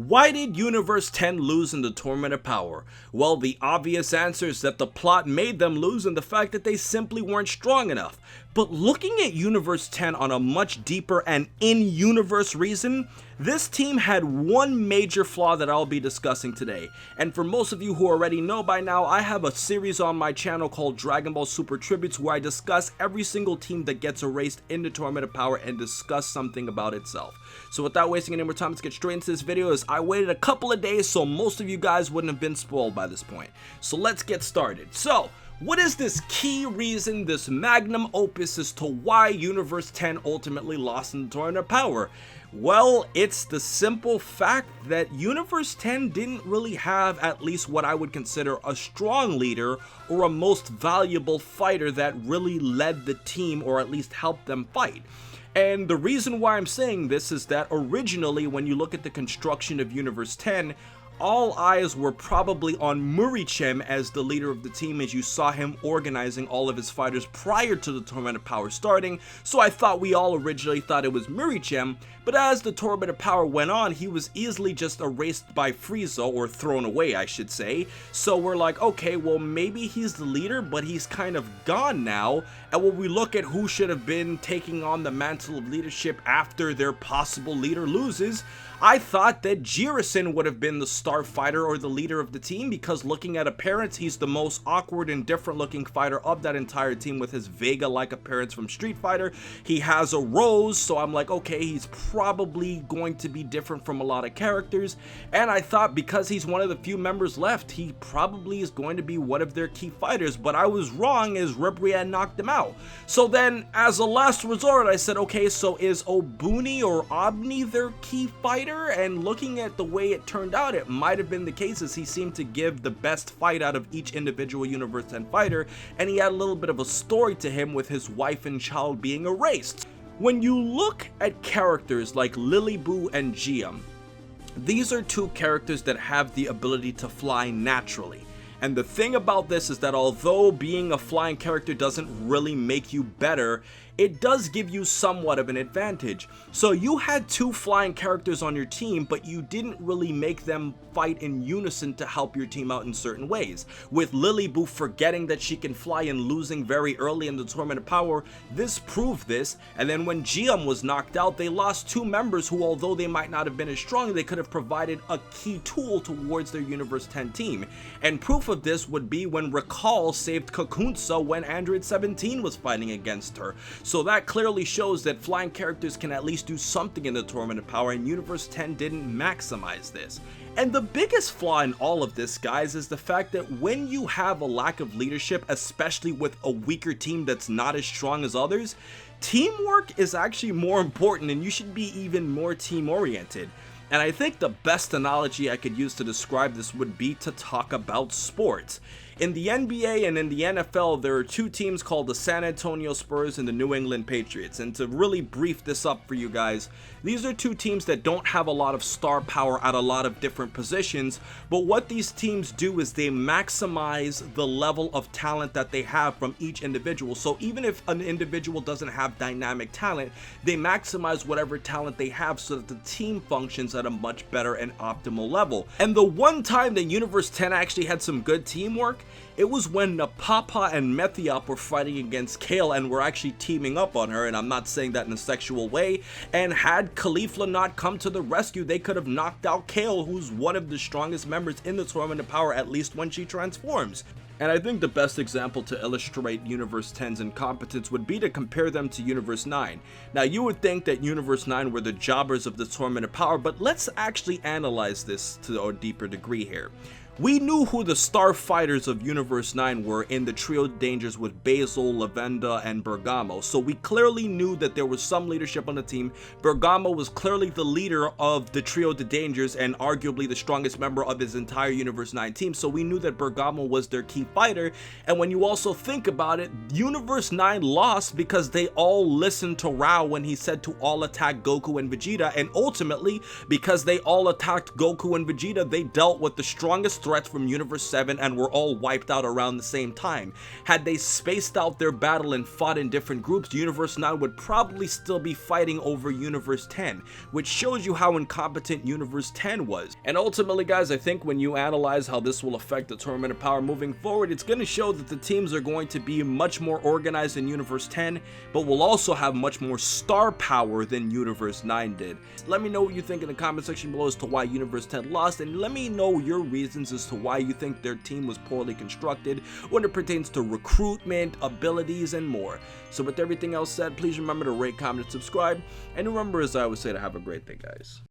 Why did Universe 10 lose in the Tournament of Power? Well, the obvious answer is that the plot made them lose and the fact that they simply weren't strong enough. But looking at Universe 10 on a much deeper and in-universe reason, this team had one major flaw that I'll be discussing today. And for most of you who already know by now, I have a series on my channel called Dragon Ball Super Tributes where I discuss every single team that gets erased in the Tournament of Power and discuss something about itself. So without wasting any more time, let's get straight into this video as I waited a couple of days so most of you guys wouldn't have been spoiled by this point. So let's get started. So, what is this key reason, this magnum opus as to why Universe 10 ultimately lost in the Tournament of Power? Well, it's the simple fact that Universe 10 didn't really have at least what I would consider a strong leader or a most valuable fighter that really led the team or at least helped them fight. And the reason why I'm saying this is that originally when you look at the construction of Universe 10, all eyes were probably on Murichem as the leader of the team as you saw him organizing all of his fighters prior to the Tournament of Power starting, so I thought we all originally thought it was Murichem, but as the Tournament of Power went on, he was easily just erased by Frieza, or thrown away I should say, so we're like, okay, well maybe he's the leader, but he's kind of gone now, and when we look at who should have been taking on the mantle of leadership after their possible leader loses, I thought that Jiraiya would have been the star fighter or the leader of the team because looking at appearance, he's the most awkward and different looking fighter of that entire team with his Vega-like appearance from Street Fighter. He has a rose, so I'm like, okay, he's probably going to be different from a lot of characters. And I thought because he's one of the few members left, he probably is going to be one of their key fighters, but I was wrong as Ribrianne knocked him out. So then, as a last resort, I said, okay, so is Obuni or Obni their key fighter? And looking at the way it turned out, it might have been the case as he seemed to give the best fight out of each individual Universe 10 fighter, and he had a little bit of a story to him with his wife and child being erased. When you look at characters like Lily-Boo and Giam, these are two characters that have the ability to fly naturally. And the thing about this is that although being a flying character doesn't really make you better, it does give you somewhat of an advantage. So you had two flying characters on your team, but you didn't really make them fight in unison to help your team out in certain ways. With Lily-Boo forgetting that she can fly and losing very early in the Tournament of Power, this proved this, and then when Giam was knocked out, they lost two members who, although they might not have been as strong, they could have provided a key tool towards their Universe 10 team. And proof of this would be when Recall saved Kakunsa when Android 17 was fighting against her. So that clearly shows that flying characters can at least do something in the Tournament of Power, and Universe 10 didn't maximize this. And the biggest flaw in all of this, guys, is the fact that when you have a lack of leadership, especially with a weaker team that's not as strong as others, teamwork is actually more important and you should be even more team-oriented. And I think the best analogy I could use to describe this would be to talk about sports. In the NBA and in the NFL, there are two teams called the San Antonio Spurs and the New England Patriots. And to really brief this up for you guys, these are two teams that don't have a lot of star power at a lot of different positions, but what these teams do is they maximize the level of talent that they have from each individual. So even if an individual doesn't have dynamic talent, they maximize whatever talent they have so that the team functions at a much better and optimal level. And the one time that Universe 10 actually had some good teamwork, it was when Napapa and Methiop were fighting against Kale and were actually teaming up on her, and I'm not saying that in a sexual way, and had Caulifla not come to the rescue, they could have knocked out Kale, who's one of the strongest members in the Tournament of Power, at least when she transforms. And I think the best example to illustrate Universe 10's incompetence would be to compare them to Universe 9. Now you would think that Universe 9 were the jobbers of the Tournament of Power, but let's actually analyze this to a deeper degree here. We knew who the star fighters of Universe 9 were in the Trio of Dangers with Basil, Lavenda, and Bergamo, so we clearly knew that there was some leadership on the team. Bergamo was clearly the leader of the Trio of Dangers and arguably the strongest member of his entire Universe 9 team, so we knew that Bergamo was their key fighter. And when you also think about it, Universe 9 lost because they all listened to Rao when he said to all attack Goku and Vegeta, and ultimately, because they all attacked Goku and Vegeta, they dealt with the strongest threats from Universe 7 and were all wiped out around the same time. Had they spaced out their battle and fought in different groups, Universe 9 would probably still be fighting over Universe 10, which shows you how incompetent Universe 10 was. And ultimately, guys, I think when you analyze how this will affect the Tournament of Power moving forward, it's going to show that the teams are going to be much more organized in Universe 10, but will also have much more star power than Universe 9 did. Let me know what you think in the comment section below as to why Universe 10 lost, and let me know your reasons as to why you think their team was poorly constructed when it pertains to recruitment, abilities, and more. So with everything else said, please remember to rate, comment, and subscribe, and remember, as I always say, to have a great day, guys.